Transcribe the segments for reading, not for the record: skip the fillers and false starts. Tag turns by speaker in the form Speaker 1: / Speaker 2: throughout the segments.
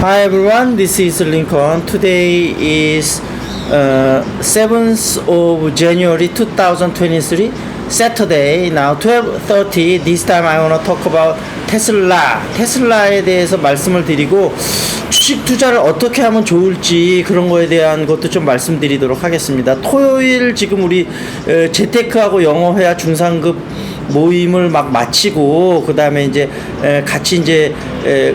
Speaker 1: Hi everyone, this is Lincoln. Today is 7th of January 2023, Saturday. Now 12:30. This time I want to talk about 테슬라. 테슬라에 대해서 말씀을 드리고 주식 투자를 어떻게 하면 좋을지 그런 거에 대한 것도 좀 말씀드리도록 하겠습니다. 토요일 지금 우리 재테크하고 영어회화 중상급 모임을 막 마치고 그 다음에 이제 같이 이제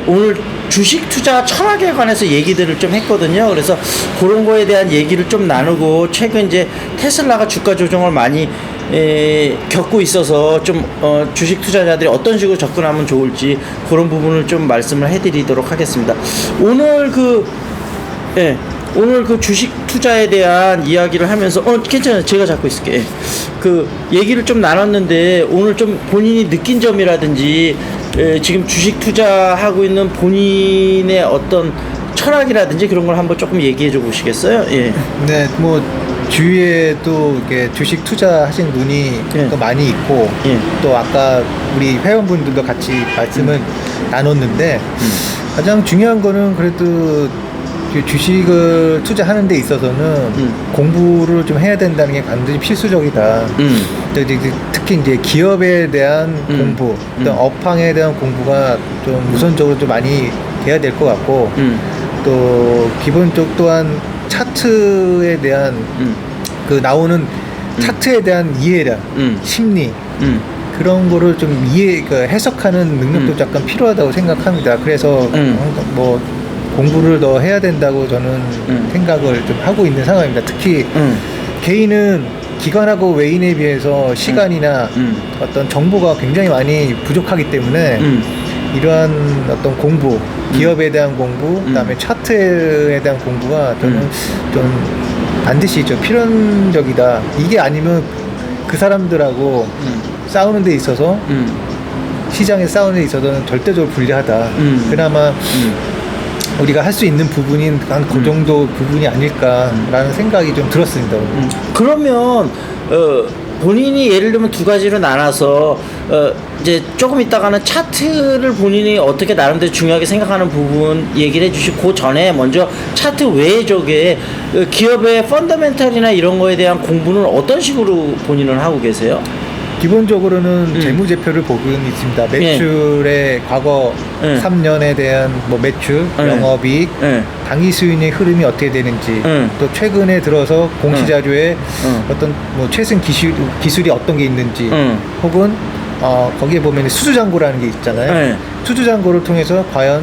Speaker 1: 오늘 주식 투자 철학에 관해서 얘기들을 좀 했거든요. 그래서 그런 거에 대한 얘기를 좀 나누고 최근 이제 테슬라가 주가 조정을 많이 겪고 있어서 좀 주식 투자자들이 어떤 식으로 접근하면 좋을지 그런 부분을 좀 말씀을 해드리도록 하겠습니다. 오늘 오늘 그 주식 투자에 대한 이야기를 하면서 괜찮아요. 제가 잡고 있을게. 그 얘기를 좀 나눴는데 오늘 좀 본인이 느낀 점이라든지 지금 주식 투자하고 있는 본인의 어떤 철학이라든지 그런 걸 한번 조금 얘기해 줘 보시겠어요? 예.
Speaker 2: 네, 뭐 주위에 또 이렇게 주식 투자하신 분이 또 많이 있고 또 아까 우리 회원분들도 같이 말씀을 나눴는데 가장 중요한 거는 그래도 주식을 투자하는 데 있어서는 공부를 좀 해야 된다는 게 반드시 필수적이다. 특히 이제 기업에 대한 공부, 어떤 업황에 대한 공부가 좀 우선적으로 좀 많이 돼야 될 것 같고 또 기본적 또한 차트에 대한 그 나오는 차트에 대한 이해력, 심리 그런 거를 좀 해석하는 능력도 약간 필요하다고 생각합니다. 그래서 뭐 공부를 더 해야 된다고 저는 생각을 좀 하고 있는 상황입니다. 특히 개인은 기관하고 외인에 비해서 시간이나 어떤 정보가 굉장히 많이 부족하기 때문에 이러한 어떤 공부, 기업에 대한 공부, 그다음에 차트에 대한 공부가 저는 좀 반드시 좀 필연적이다. 이게 아니면 그 사람들하고 싸우는 데 있어서 시장에 싸우는 데 있어서는 절대적으로 불리하다. 그나마 우리가 할 수 있는 부분인 한 그 정도 부분이 아닐까라는 생각이 좀 들었습니다.
Speaker 1: 그러면 본인이 예를 들면 두 가지로 나눠서 이제 조금 있다가는 차트를 본인이 어떻게 나름대로 중요하게 생각하는 부분 얘기를 해주시고 그 전에 먼저 차트 외의 쪽에 기업의 펀더멘탈이나 이런 거에 대한 공부는 어떤 식으로 본인은 하고 계세요?
Speaker 2: 기본적으로는 재무제표를 보고는 있습니다. 매출의 과거 3년에 대한 뭐 매출, 영업이익, 당기 수익의 흐름이 어떻게 되는지, 또 최근에 들어서 공시자료에 어떤 뭐 최신 기술이 어떤 게 있는지, 혹은 거기에 보면 수주잔고라는 게 있잖아요. 수주잔고를 통해서 과연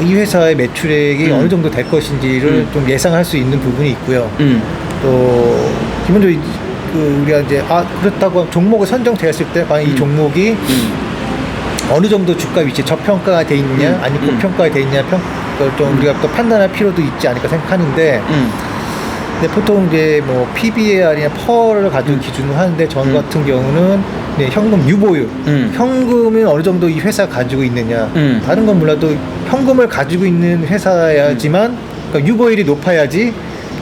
Speaker 2: 이 회사의 매출액이 어느 정도 될 것인지를 좀 예상할 수 있는 부분이 있고요. 또 기본적으로 우리가 이제 그렇다고 종목을 선정되었을 때 과연 이 종목이 어느 정도 주가 위치 저평가가 돼 있느냐 아니면 고평가가 돼 있느냐 좀 우리가 또 판단할 필요도 있지 않을까 생각하는데 근데 보통 이제 뭐 PBR이나 펄을 가지고 기준으로 하는데 저 같은 경우는 현금 유보율 현금은 어느 정도 이 회사가 가지고 있느냐 다른 건 몰라도 현금을 가지고 있는 회사야지만 그러니까 유보율이 높아야지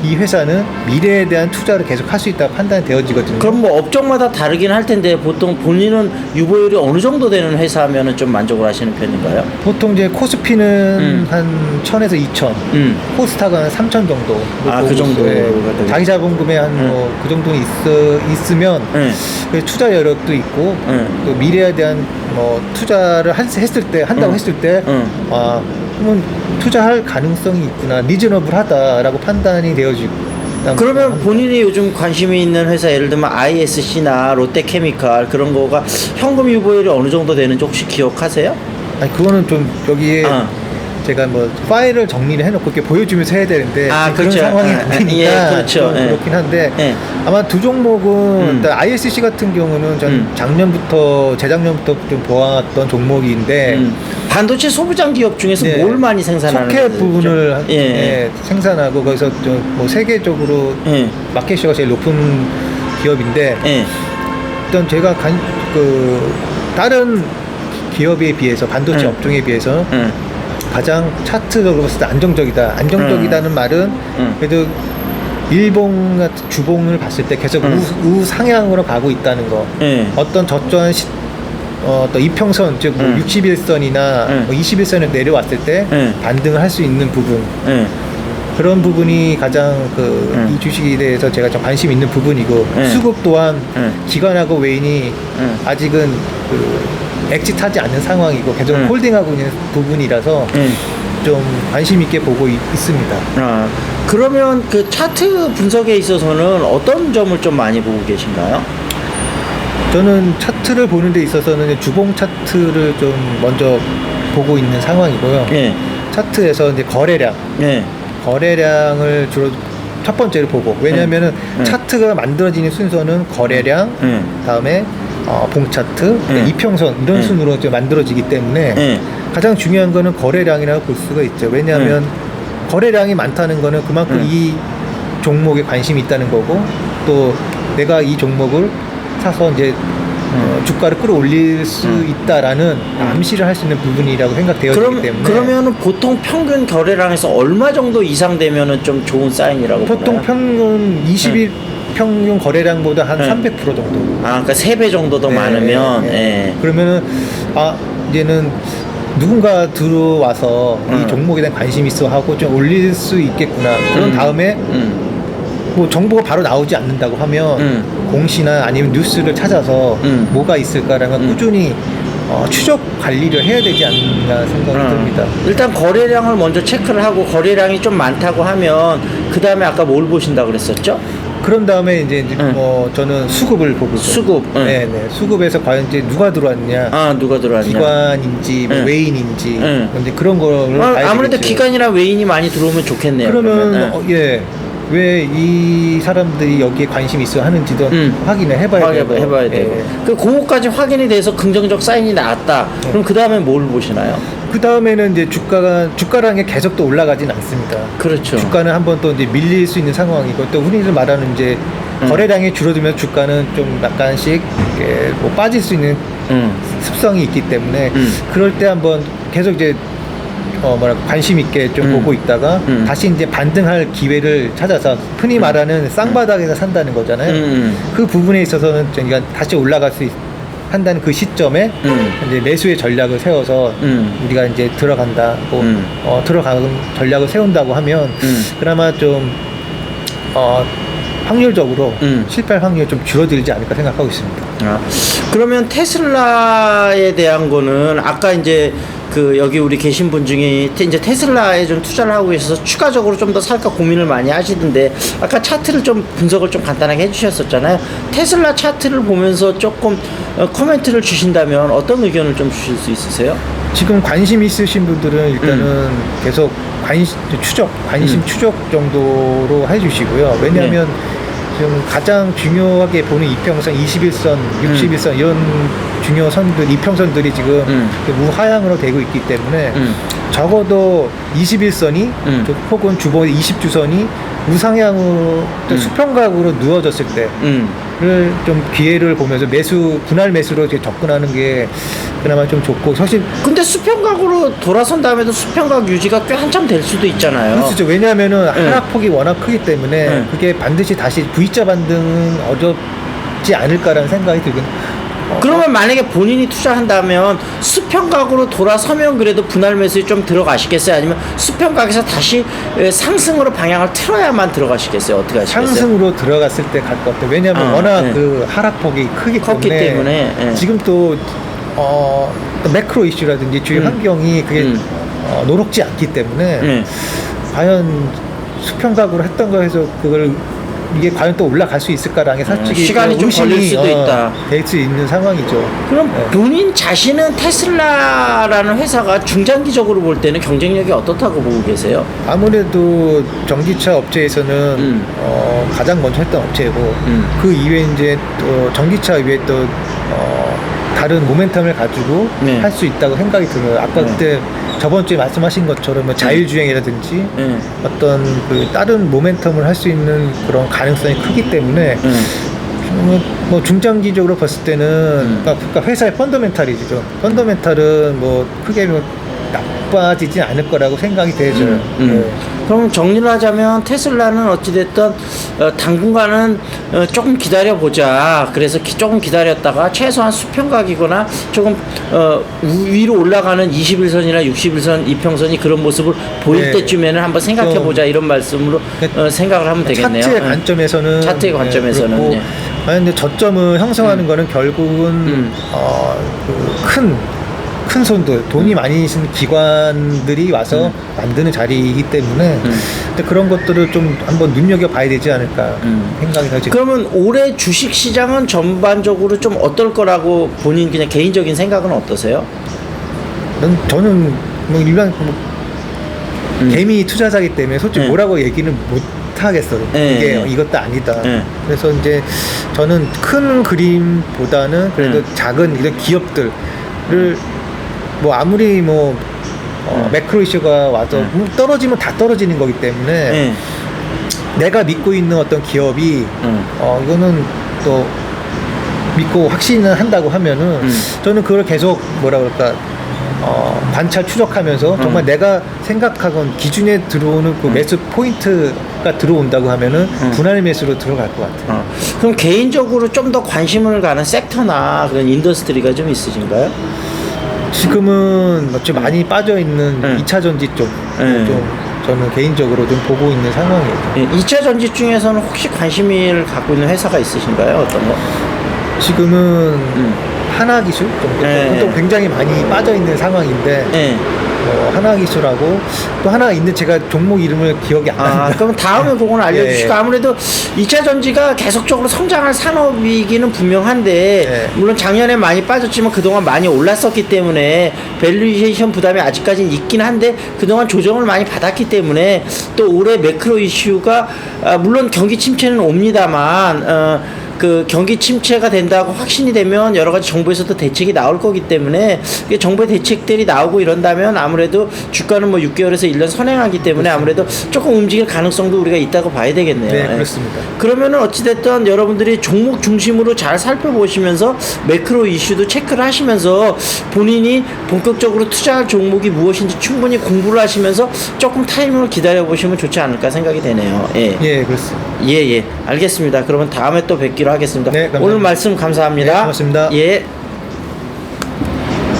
Speaker 2: 이 회사는 미래에 대한 투자를 계속 할 수 있다고 판단이 되어지거든요.
Speaker 1: 그럼 뭐 업종마다 다르긴 할 텐데 보통 본인은 유보율이 어느 정도 되는 회사면은 좀 만족을 하시는 편인가요?
Speaker 2: 보통 이제 코스피는 한 1000에서 2000, 코스닥은 한 3000 정도.
Speaker 1: 그 정도.
Speaker 2: 자기 자본금에 한 뭐 그 정도 있으면 투자 여력도 있고 또 미래에 대한 뭐 투자를 한다고 했을 때 그러면 투자할 가능성이 있구나, 리저너블하다라고 판단이 되어지고.
Speaker 1: 그러면 본인이 요즘 관심이 있는 회사 예를 들면 ISC나 롯데케미칼 그런 거가 현금 유보율이 어느 정도 되는지 혹시 기억하세요?
Speaker 2: 아니 그거는 좀 여기에 제가 뭐 파일을 정리를 해놓고 이렇게 보여주면서 해야 되는데 그런 상황이 아니니까
Speaker 1: 그렇죠.
Speaker 2: 그렇긴 한데 아마 두 종목은 일단 ISC 같은 경우는 전 재작년부터 좀 보았던 종목인데
Speaker 1: 반도체 소부장 기업 중에서 뭘 많이 생산하는
Speaker 2: 소켓 부분을 생산하고 거기서 뭐 세계적으로 마켓시가 제일 높은 기업인데 일단 제가 다른 기업에 비해서 반도체 업종에 비해서 가장 차트적으로 봤을 때 안정적이다. 안정적이다는 말은 그래도 일본 같은 주봉을 봤을 때 계속 우상향으로 가고 있다는 거. 어떤 저조한 또 이평선 즉 뭐 61선이나 뭐 21선에 내려왔을 때 반등을 할 수 있는 부분 그런 부분이 가장 이 주식에 대해서 제가 좀 관심 있는 부분이고 수급 또한 기관하고 외인이 아직은 엑짓하지 않는 상황이고 계속 홀딩하고 있는 부분이라서 좀 관심 있게 보고 있습니다.
Speaker 1: 아, 그러면 그 차트 분석에 있어서는 어떤 점을 좀 많이 보고 계신가요?
Speaker 2: 저는 차트를 보는 데 있어서는 주봉 차트를 좀 먼저 보고 있는 상황이고요. 차트에서 이제 거래량을 주로 첫 번째로 보고 왜냐하면은 차트가 만들어지는 순서는 거래량 다음에 봉 차트, 이평선 이런 순으로 이제 만들어지기 때문에 가장 중요한 거는 거래량이라고 볼 수가 있죠. 왜냐하면 거래량이 많다는 거는 그만큼 이 종목에 관심이 있다는 거고 또 내가 이 종목을 사서 이제 주가를 끌어올릴 수 있다라는 암시를 할 수 있는 부분이라고 생각되어지기 때문에
Speaker 1: 그러면은 보통 평균 거래량에서 얼마 정도 이상 되면은 좀 좋은 사인이라고
Speaker 2: 보통
Speaker 1: 보나요?
Speaker 2: 평균 20일 평균 거래량보다 한 300% 정도.
Speaker 1: 아, 그러니까 3배 정도 더 많으면
Speaker 2: 그러면은 이제는 누군가 들어와서 이 종목에 대한 관심이 있어 하고 좀 올릴 수 있겠구나. 그런 다음에 뭐 정보가 바로 나오지 않는다고 하면 공시나 아니면 뉴스를 찾아서 뭐가 있을까라는 꾸준히 추적 관리를 해야 되지 않나 생각이 듭니다.
Speaker 1: 일단 거래량을 먼저 체크를 하고 거래량이 좀 많다고 하면 그 다음에 아까 뭘 보신다 그랬었죠?
Speaker 2: 그런 다음에 이제 저는 수급을 보고
Speaker 1: 수급.
Speaker 2: 네네. 수급에서 과연 이제 누가 들어왔냐,
Speaker 1: 누가 들어왔냐,
Speaker 2: 기관인지 뭐 외인인지 이제 그런 거를
Speaker 1: 아무래도 기관이나 외인이 많이 들어오면 좋겠네요.
Speaker 2: 그러면 왜 이 사람들이 여기에 관심이 있어 하는지도 확인을 해봐야 되고.
Speaker 1: 그 그거까지 확인이 돼서 긍정적 사인이 나왔다. 그럼 그 다음에 뭘 보시나요?
Speaker 2: 그 다음에는 이제 주가량이 계속 또 올라가진 않습니다.
Speaker 1: 그렇죠.
Speaker 2: 주가는 한번 또 이제 밀릴 수 있는 상황이고 또 흔히들 말하는 이제 거래량이 줄어들면 주가는 좀 약간씩 뭐 빠질 수 있는 습성이 있기 때문에 그럴 때 한번 계속 이제 관심 있게 좀 보고 있다가 다시 이제 반등할 기회를 찾아서 흔히 말하는 쌍바닥에서 산다는 거잖아요. 그 부분에 있어서는 저희가 다시 올라갈 수 한다는 그 시점에 이제 매수의 전략을 세워서 우리가 이제 들어간다고 들어가는 전략을 세운다고 하면 그나마 좀 확률적으로 실패할 확률이 좀 줄어들지 않을까 생각하고 있습니다.
Speaker 1: 그러면 테슬라에 대한 거는 아까 이제 여기 우리 계신 분 중에 이제 테슬라에 좀 투자를 하고 계셔서 추가적으로 좀 더 살까 고민을 많이 하시던데 아까 차트를 좀 분석을 좀 간단하게 해주셨었잖아요. 테슬라 차트를 보면서 조금 코멘트를 주신다면 어떤 의견을 좀 주실 수 있으세요?
Speaker 2: 지금 관심 있으신 분들은 일단은 계속 관심 추적 정도로 해주시고요. 왜냐하면 지금 가장 중요하게 보는 이평선, 21선, 61선 이런 중요 선들, 이평선들이 지금 무하향으로 되고 있기 때문에 적어도 21선이 혹은 주봉 20주선이 우상향으로 수평각으로 누워졌을 때를 좀 기회를 보면서 분할 매수로 이렇게 접근하는 게 그나마 좀 좋고 사실
Speaker 1: 근데 수평각으로 돌아선 다음에도 수평각 유지가 꽤 한참 될 수도 있잖아요.
Speaker 2: 그렇죠. 왜냐하면은 하락폭이 워낙 크기 때문에 그게 반드시 다시 V자 반등은 어렵지 않을까라는 생각이 들거든요.
Speaker 1: 그러면 만약에 본인이 투자한다면 수평각으로 돌아서면 그래도 분할 매수에 좀 들어가시겠어요? 아니면 수평각에서 다시 상승으로 방향을 틀어야만 들어가시겠어요? 어떻게 하시겠어요?
Speaker 2: 상승으로 들어갔을 때 갈 것 같아요. 왜냐하면 워낙 그 하락폭이 컸기 때문에 지금 또 매크로 이슈라든지 주요 환경이 그게 노롭지 않기 때문에 과연 수평각으로 했던 거에서 이게 과연 또 올라갈 수 있을까라는 게 솔직히
Speaker 1: 시간이 좀 걸릴 수도 있다.
Speaker 2: 될 수 있는 상황이죠.
Speaker 1: 그럼 본인 자신은 테슬라라는 회사가 중장기적으로 볼 때는 경쟁력이 어떻다고 보고 계세요?
Speaker 2: 아무래도 전기차 업체에서는 가장 먼저 했던 업체고 그 이외에 이제 또 전기차 이외에 또 다른 모멘텀을 가지고 할 수 있다고 생각이 들어요. 아까 그때 저번 주에 말씀하신 것처럼 뭐 자율주행이라든지 어떤 그 다른 모멘텀을 할 수 있는 그런 가능성이 크기 때문에 뭐 중장기적으로 봤을 때는 그러니까 회사의 펀더멘탈이죠. 펀더멘탈은 뭐 크게 나빠지지 않을 거라고 생각이 되죠.
Speaker 1: 그럼 정리를 하자면 테슬라는 어찌됐든 당분간은 조금 기다려보자. 그래서 조금 기다렸다가 최소한 수평각이거나 조금 위로 올라가는 21선이나 61선 이평선이 그런 모습을 보일
Speaker 2: 네.
Speaker 1: 때쯤에는 한번 생각해보자 이런 말씀으로 생각을 하면 되겠네요.
Speaker 2: 차트의 관점에서는
Speaker 1: 차트의 관점에서는
Speaker 2: 그렇고,
Speaker 1: 예.
Speaker 2: 근데 저점을 형성하는 거는 결국은 큰 손들, 돈이 많이 있는 기관들이 와서 만드는 자리이기 때문에 근데 그런 것들을 좀 한번 눈여겨봐야 되지 않을까 생각이 들죠.
Speaker 1: 그러면 올해 주식 시장은 전반적으로 좀 어떨 거라고 본인 그냥 개인적인 생각은 어떠세요?
Speaker 2: 저는 뭐 일반 개미 투자자이기 때문에 솔직히
Speaker 1: 네.
Speaker 2: 뭐라고 얘기는 못 하겠어요.
Speaker 1: 네.
Speaker 2: 이게 이것도 아니다.
Speaker 1: 네.
Speaker 2: 그래서 이제 저는 큰 그림보다는 그래도 작은 이런 기업들을 뭐 아무리 매크로 이슈가 와서 떨어지면 다 떨어지는 거기 때문에 내가 믿고 있는 어떤 기업이 이거는 또 믿고 확신을 한다고 하면은 저는 그걸 계속 뭐라 그럴까 관찰 추적하면서 정말 내가 생각하건 기준에 들어오는 그 매수 포인트가 들어온다고 하면은 분할 매수로 들어갈 것 같아요.
Speaker 1: 그럼 개인적으로 좀 더 관심을 가는 섹터나 그런 인더스트리가 좀 있으신가요?
Speaker 2: 지금은 좀 많이 빠져 있는 2차 전지 쪽 좀 저는 개인적으로 좀 보고 있는 상황이에요.
Speaker 1: 2차 전지 중에서는 혹시 관심을 갖고 있는 회사가 있으신가요? 어떤 거?
Speaker 2: 지금은 하나기술 또 굉장히 많이 빠져 있는 상황인데 하나기술하고 또 하나 있는 제가 종목 이름을 기억이 안 납니다.
Speaker 1: 그럼 다음에 그건 알려주시고 아무래도 2차 전지가 계속적으로 성장할 산업이기는 분명한데 물론 작년에 많이 빠졌지만 그동안 많이 올랐었기 때문에 밸류에이션 부담이 아직까지는 있긴 한데 그동안 조정을 많이 받았기 때문에 또 올해 매크로 이슈가 물론 경기 침체는 옵니다만 그 경기 침체가 된다고 확신이 되면 여러 가지 정부에서도 대책이 나올 거기 때문에 정부의 대책들이 나오고 이런다면 아무래도 주가는 뭐 6개월에서 1년 선행하기 때문에 아무래도 조금 움직일 가능성도 우리가 있다고 봐야 되겠네요.
Speaker 2: 네, 그렇습니다.
Speaker 1: 그러면은 어찌됐든 여러분들이 종목 중심으로 잘 살펴보시면서 매크로 이슈도 체크를 하시면서 본인이 본격적으로 투자할 종목이 무엇인지 충분히 공부를 하시면서 조금 타이밍을 기다려 보시면 좋지 않을까 생각이 되네요.
Speaker 2: 예, 그렇습니다.
Speaker 1: 예, 알겠습니다. 그러면 다음에 또 뵙기로 하겠습니다.
Speaker 2: 네, 감사합니다.
Speaker 1: 오늘 말씀 감사합니다.
Speaker 2: 네, 고맙습니다.
Speaker 1: 예.